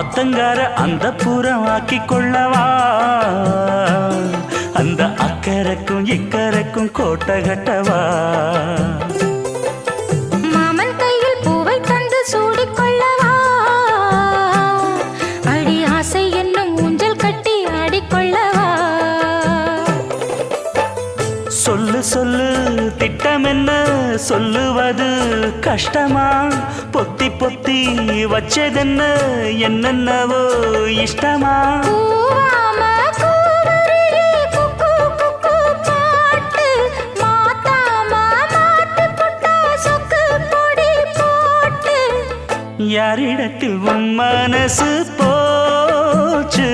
ஆத்தங்கார அந்த புறம் ஆக்கி கொள்ளவா அந்த அக்கறைக்கும் இக்கரைக்கும் கோட்டை கட்டவா மாமன் கையில் பூவை தந்து சூடிக்கொள்ளவா அடி ஆசை என்னும் ஊஞ்சல் கட்டி ஆடிக்கொள்ளவா சொல்லு சொல்லு திட்டம் என்ன சொல்லுவது கஷ்டமா பொத்தி பொத்தி வச்சதென்ன என்னென்னவோ இஷ்டமா யாரிடத்தில் உன் மனசு போச்சு